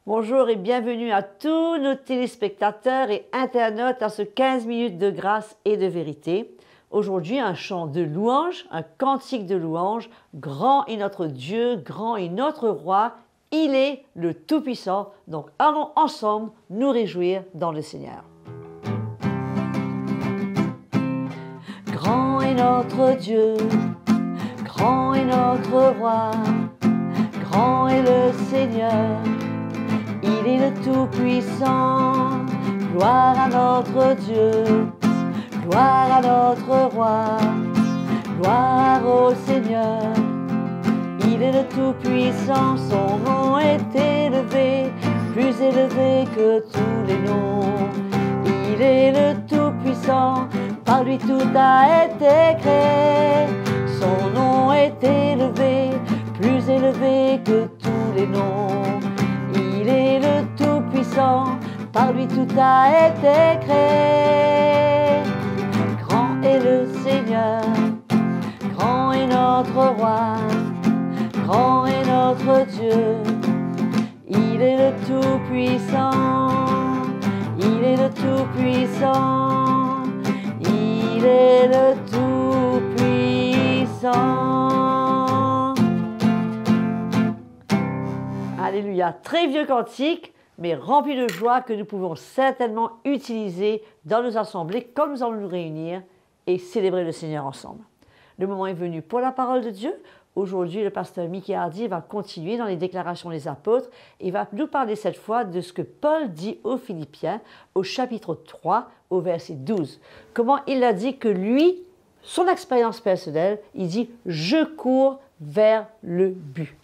Bonjour et bienvenue à tous nos téléspectateurs et internautes à ce 15 minutes de grâce et de vérité. Aujourd'hui, un chant de louange, un cantique de louange. Grand est notre Dieu, grand est notre roi. Il est le Tout-Puissant. Donc allons ensemble nous réjouir dans le Seigneur. Grand est notre Dieu, grand est notre roi, grand est le Seigneur. Il est le Tout-Puissant, gloire à notre Dieu, gloire à notre roi, gloire au Seigneur. Il est le Tout-Puissant, son nom est élevé, plus élevé que tous les noms. Il est le Tout-Puissant, par lui tout a été créé. Son nom est élevé, plus élevé que tous les noms. Il est le Tout-Puissant, par lui tout a été créé. Grand est le Seigneur, grand est notre roi, grand est notre Dieu. Il est le Tout-Puissant, il est le Tout-Puissant, il est le Tout-Puissant. Alléluia, très vieux cantique, mais rempli de joie que nous pouvons certainement utiliser dans nos assemblées comme nous allons nous réunir et célébrer le Seigneur ensemble. Le moment est venu pour la parole de Dieu. Aujourd'hui, le pasteur Mickey Hardy va continuer dans les déclarations des apôtres et va nous parler cette fois de ce que Paul dit aux Philippiens au chapitre 3, au verset 12. Comment il a dit que lui, son expérience personnelle, il dit « Je cours vers le but ».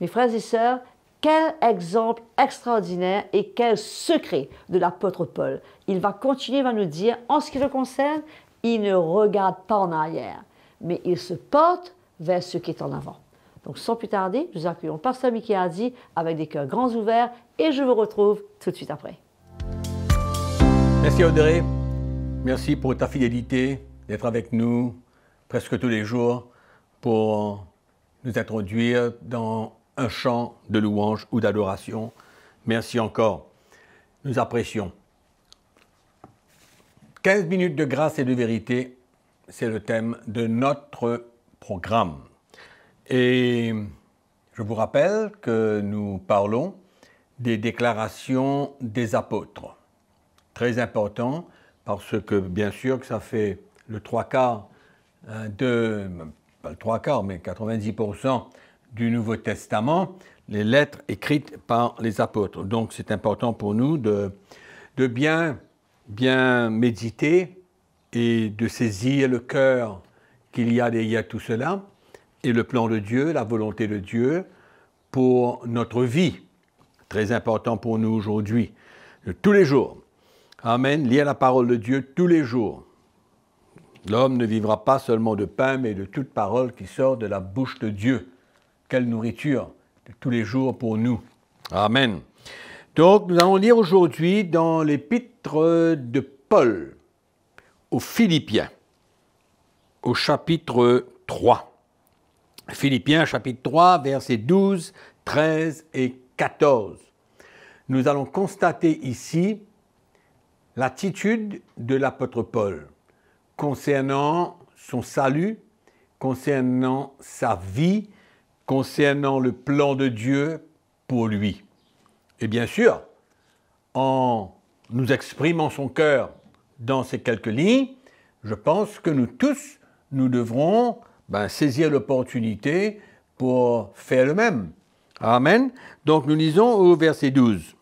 Mes frères et sœurs, quel exemple extraordinaire et quel secret de l'apôtre Paul. Il va continuer, il va nous dire, en ce qui le concerne, il ne regarde pas en arrière, mais il se porte vers ce qui est en avant. Donc sans plus tarder, nous accueillons pasteur Mickey Hardy avec des cœurs grands ouverts et je vous retrouve tout de suite après. Merci Audrey, merci pour ta fidélité d'être avec nous presque tous les jours pour nous introduire dans un chant de louange ou d'adoration. Merci encore. Nous apprécions. 15 minutes de grâce et de vérité, c'est le thème de notre programme. Et je vous rappelle que nous parlons des déclarations des apôtres. Très important parce que bien sûr que ça fait le 3/4 pas le 3/4, mais 90% du Nouveau Testament, les lettres écrites par les apôtres. Donc, c'est important pour nous de bien méditer et de saisir le cœur qu'il y a derrière tout cela et le plan de Dieu, la volonté de Dieu pour notre vie. Très important pour nous aujourd'hui, de tous les jours. Amen. Lire la parole de Dieu tous les jours. L'homme ne vivra pas seulement de pain, mais de toute parole qui sort de la bouche de Dieu. Quelle nourriture de tous les jours pour nous. Amen. Donc, nous allons lire aujourd'hui dans l'épître de Paul aux Philippiens, au chapitre 3. Philippiens, chapitre 3, versets 12, 13 et 14. Nous allons constater ici l'attitude de l'apôtre Paul concernant son salut, concernant sa vie, concernant le plan de Dieu pour lui. Et bien sûr, en nous exprimant son cœur dans ces quelques lignes, je pense que nous tous, nous devrons saisir l'opportunité pour faire le même. Amen. Donc nous lisons au verset 12.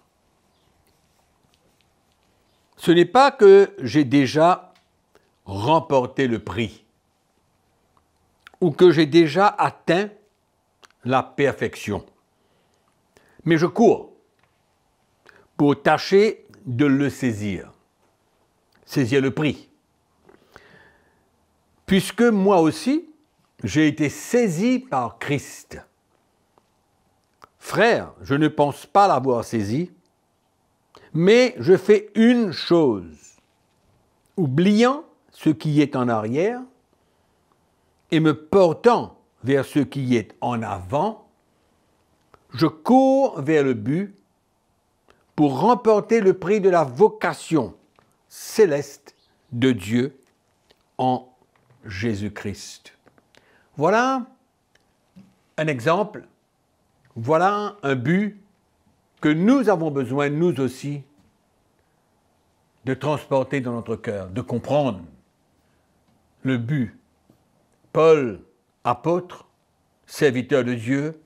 Ce n'est pas que j'ai déjà remporté le prix ou que j'ai déjà atteint la perfection. Mais je cours pour tâcher de le saisir le prix. Puisque moi aussi, j'ai été saisi par Christ. Frère, je ne pense pas l'avoir saisi, mais je fais une chose, oubliant ce qui est en arrière et me portant vers ce qui est en avant, je cours vers le but pour remporter le prix de la vocation céleste de Dieu en Jésus-Christ. Voilà un exemple, voilà un but que nous avons besoin, nous aussi, de transporter dans notre cœur, de comprendre le but. Paul, apôtre, serviteur de Dieu,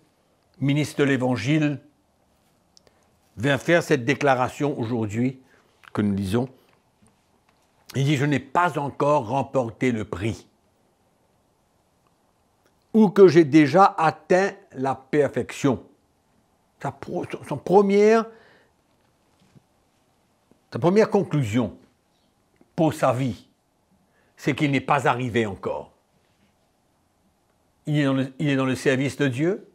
ministre de l'Évangile, vient faire cette déclaration aujourd'hui que nous lisons. Il dit « Je n'ai pas encore remporté le prix » ou que j'ai déjà atteint la perfection. Sa première conclusion pour sa vie, c'est qu'il n'est pas arrivé encore. Il est dans le service de Dieu,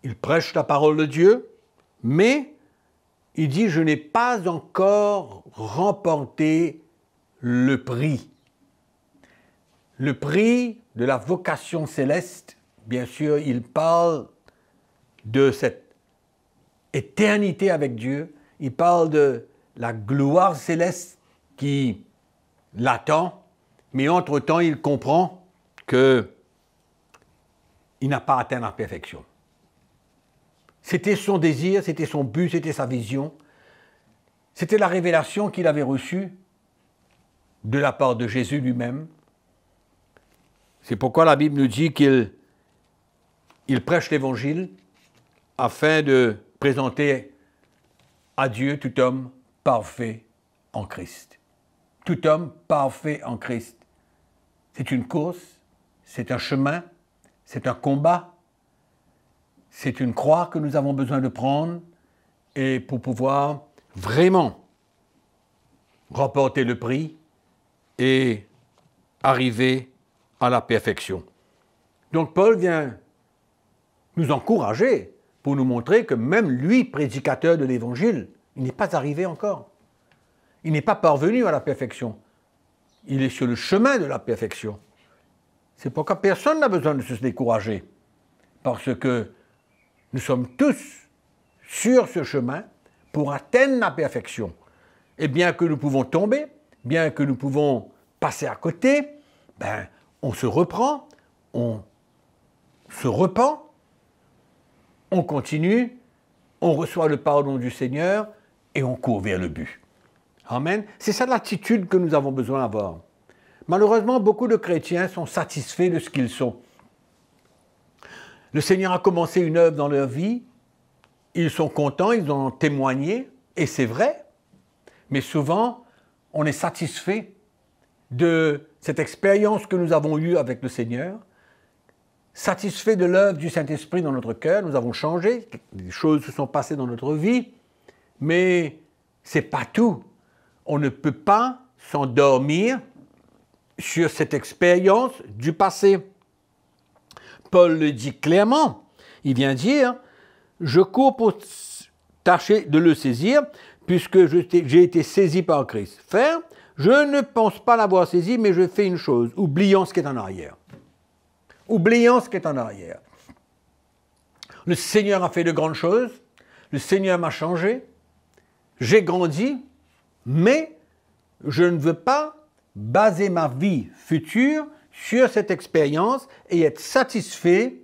il prêche la parole de Dieu, mais il dit « Je n'ai pas encore remporté le prix ». Le prix de la vocation céleste, bien sûr, il parle de cette éternité avec Dieu, il parle de la gloire céleste qui l'attend, mais entre-temps, il comprend qu'il n'a pas atteint la perfection. C'était son désir, c'était son but, c'était sa vision, c'était la révélation qu'il avait reçue de la part de Jésus lui-même. C'est pourquoi la Bible nous dit qu'il prêche l'Évangile afin de présenter à Dieu tout homme parfait en Christ. Tout homme parfait en Christ. C'est une course, c'est un chemin, c'est un combat, c'est une croix que nous avons besoin de prendre et pour pouvoir vraiment remporter le prix et arriver à la perfection. Donc Paul vient nous encourager pour nous montrer que même lui, prédicateur de l'Évangile, il n'est pas arrivé encore. Il n'est pas parvenu à la perfection. Il est sur le chemin de la perfection. C'est pourquoi personne n'a besoin de se décourager. Parce que nous sommes tous sur ce chemin pour atteindre la perfection. Et bien que nous pouvons tomber, bien que nous pouvons passer à côté, on se reprend, on se repent, on continue, on reçoit le pardon du Seigneur et on court vers le but. Amen. C'est ça l'attitude que nous avons besoin d'avoir. Malheureusement, beaucoup de chrétiens sont satisfaits de ce qu'ils sont. Le Seigneur a commencé une œuvre dans leur vie, ils sont contents, ils en ont témoigné, et c'est vrai, mais souvent, on est satisfait de cette expérience que nous avons eue avec le Seigneur, satisfait de l'œuvre du Saint-Esprit dans notre cœur, nous avons changé, des choses se sont passées dans notre vie, mais ce n'est pas tout. On ne peut pas s'endormir sur cette expérience du passé. Paul le dit clairement, il vient dire « Je cours pour tâcher de le saisir, puisque j'ai été saisi par Christ. Frère, je ne pense pas l'avoir saisi, mais je fais une chose, oubliant ce qui est en arrière. Oubliant ce qui est en arrière. Le Seigneur a fait de grandes choses, le Seigneur m'a changé, j'ai grandi, mais je ne veux pas baser ma vie future sur cette expérience et être satisfait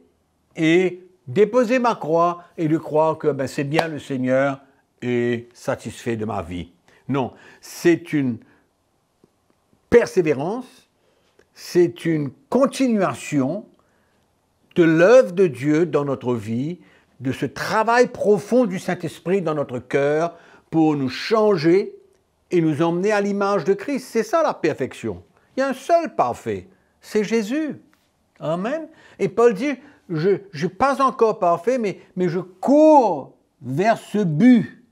et déposer ma croix et de croire que c'est bien, le Seigneur est satisfait de ma vie. Non, c'est une persévérance, c'est une continuation de l'œuvre de Dieu dans notre vie, de ce travail profond du Saint-Esprit dans notre cœur pour nous changer et nous emmener à l'image de Christ. C'est ça la perfection. Il y a un seul parfait, c'est Jésus. Amen. Et Paul dit, je ne suis pas encore parfait, mais je cours vers ce but.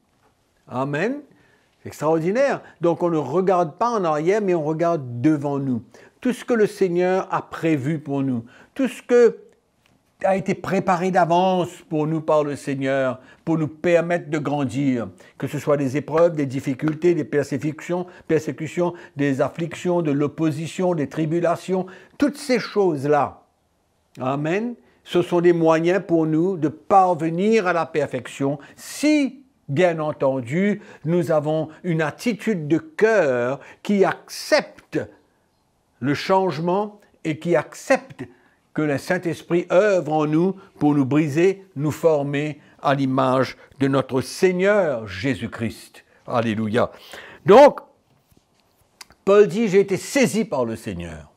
Amen. C'est extraordinaire. Donc on ne regarde pas en arrière, mais on regarde devant nous. Tout ce que le Seigneur a prévu pour nous, tout ce que a été préparé d'avance pour nous par le Seigneur, pour nous permettre de grandir, que ce soit des épreuves, des difficultés, des persécutions, des afflictions, de l'opposition, des tribulations, toutes ces choses-là. Amen. Ce sont des moyens pour nous de parvenir à la perfection si bien entendu, nous avons une attitude de cœur qui accepte le changement et qui accepte que le Saint-Esprit œuvre en nous pour nous briser, nous former à l'image de notre Seigneur Jésus-Christ. Alléluia. Donc, Paul dit, j'ai été saisi par le Seigneur.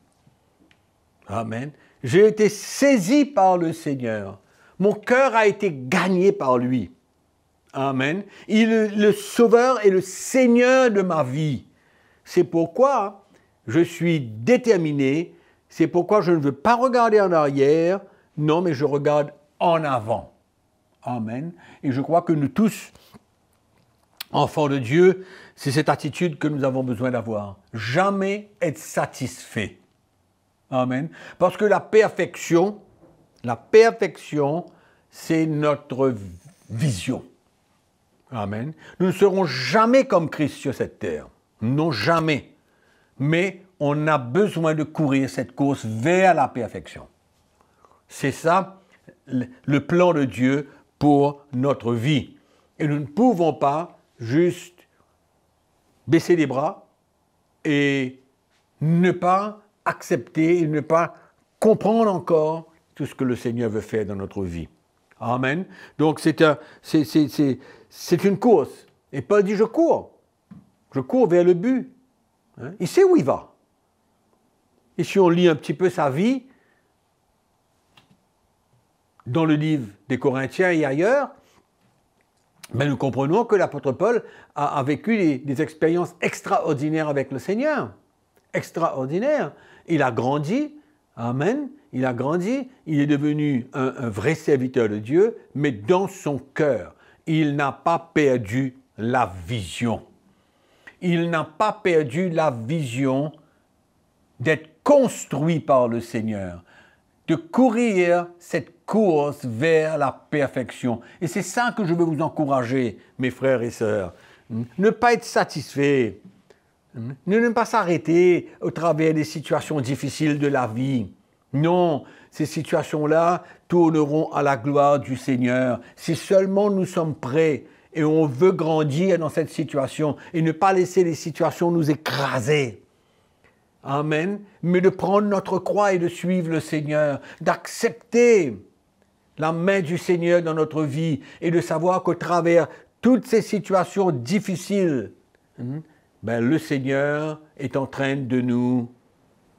Amen. J'ai été saisi par le Seigneur. Mon cœur a été gagné par lui. Amen. Il est le Sauveur et le Seigneur de ma vie. C'est pourquoi je suis déterminé, c'est pourquoi je ne veux pas regarder en arrière, non, mais je regarde en avant. Amen. Et je crois que nous tous, enfants de Dieu, c'est cette attitude que nous avons besoin d'avoir. Jamais être satisfait. Amen. Parce que la perfection, c'est notre vision. Amen. Nous ne serons jamais comme Christ sur cette terre. Non, jamais. Mais on a besoin de courir cette course vers la perfection. C'est ça le plan de Dieu pour notre vie. Et nous ne pouvons pas juste baisser les bras et ne pas accepter et ne pas comprendre encore tout ce que le Seigneur veut faire dans notre vie. Amen. Donc c'est une course. Et Paul dit, je cours vers le but. Hein? Il sait où il va. Et si on lit un petit peu sa vie, dans le livre des Corinthiens et ailleurs, ben nous comprenons que l'apôtre Paul a vécu des expériences extraordinaires avec le Seigneur. Extraordinaires. Il a grandi. Amen. Il a grandi. Il est devenu un vrai serviteur de Dieu, mais dans son cœur, il n'a pas perdu la vision. Il n'a pas perdu la vision d'être construit par le Seigneur, de courir cette course vers la perfection. Et c'est ça que je veux vous encourager, mes frères et sœurs. Ne pas être satisfait, ne pas s'arrêter au travers des situations difficiles de la vie. Non, ces situations-là tourneront à la gloire du Seigneur. Si seulement nous sommes prêts et on veut grandir dans cette situation et ne pas laisser les situations nous écraser. Amen. Mais de prendre notre croix et de suivre le Seigneur, d'accepter la main du Seigneur dans notre vie et de savoir qu'au travers toutes ces situations difficiles, ben, le Seigneur est en train de nous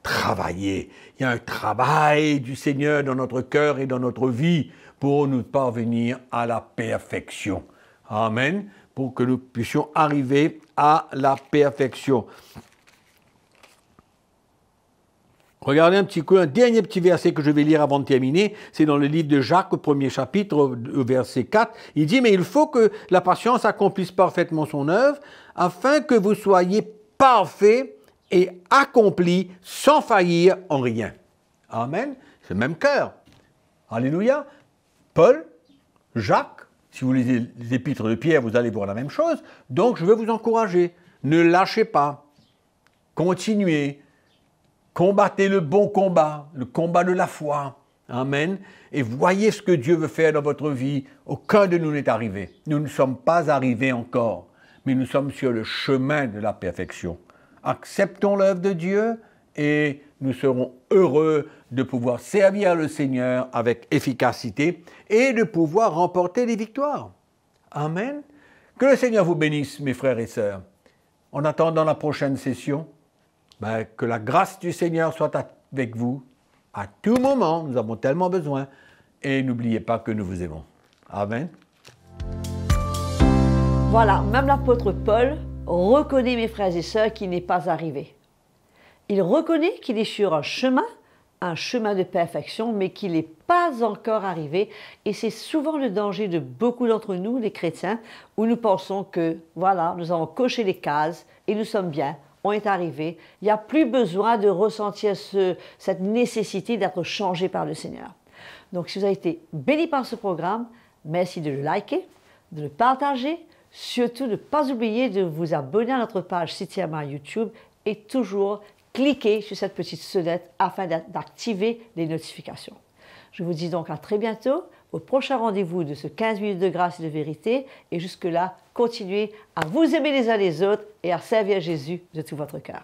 travailler. Il y a un travail du Seigneur dans notre cœur et dans notre vie pour nous parvenir à la perfection. Amen. Pour que nous puissions arriver à la perfection. Regardez un dernier petit verset que je vais lire avant de terminer. C'est dans le livre de Jacques, au premier chapitre, au verset 4. Il dit, mais il faut que la patience accomplisse parfaitement son œuvre, afin que vous soyez parfaits et accomplis sans faillir en rien. Amen. C'est le même cœur. Alléluia. Paul, Jacques, si vous lisez les épîtres de Pierre, vous allez voir la même chose. Donc, je veux vous encourager. Ne lâchez pas. Continuez. Combattez le bon combat, le combat de la foi. Amen. Et voyez ce que Dieu veut faire dans votre vie. Aucun de nous n'est arrivé. Nous ne sommes pas arrivés encore, mais nous sommes sur le chemin de la perfection. Acceptons l'œuvre de Dieu et nous serons heureux de pouvoir servir le Seigneur avec efficacité et de pouvoir remporter des victoires. Amen. Que le Seigneur vous bénisse, mes frères et sœurs. En attendant la prochaine session, que la grâce du Seigneur soit avec vous à tout moment. Nous avons tellement besoin. Et n'oubliez pas que nous vous aimons. Amen. Voilà, même l'apôtre Paul reconnaît, mes frères et sœurs, qu'il n'est pas arrivé. Il reconnaît qu'il est sur un chemin de perfection, mais qu'il n'est pas encore arrivé. Et c'est souvent le danger de beaucoup d'entre nous, les chrétiens, où nous pensons que, voilà, nous avons coché les cases et nous sommes bien. On est arrivé. Il n'y a plus besoin de ressentir cette nécessité d'être changé par le Seigneur. Donc, si vous avez été béni par ce programme, merci de le liker, de le partager, surtout de ne pas oublier de vous abonner à notre page CityAma YouTube et toujours cliquer sur cette petite sonnette afin d'activer les notifications. Je vous dis donc à très bientôt, au prochain rendez-vous de ce 15 minutes de grâce et de vérité. Et jusque-là, continuez à vous aimer les uns les autres et à servir Jésus de tout votre cœur.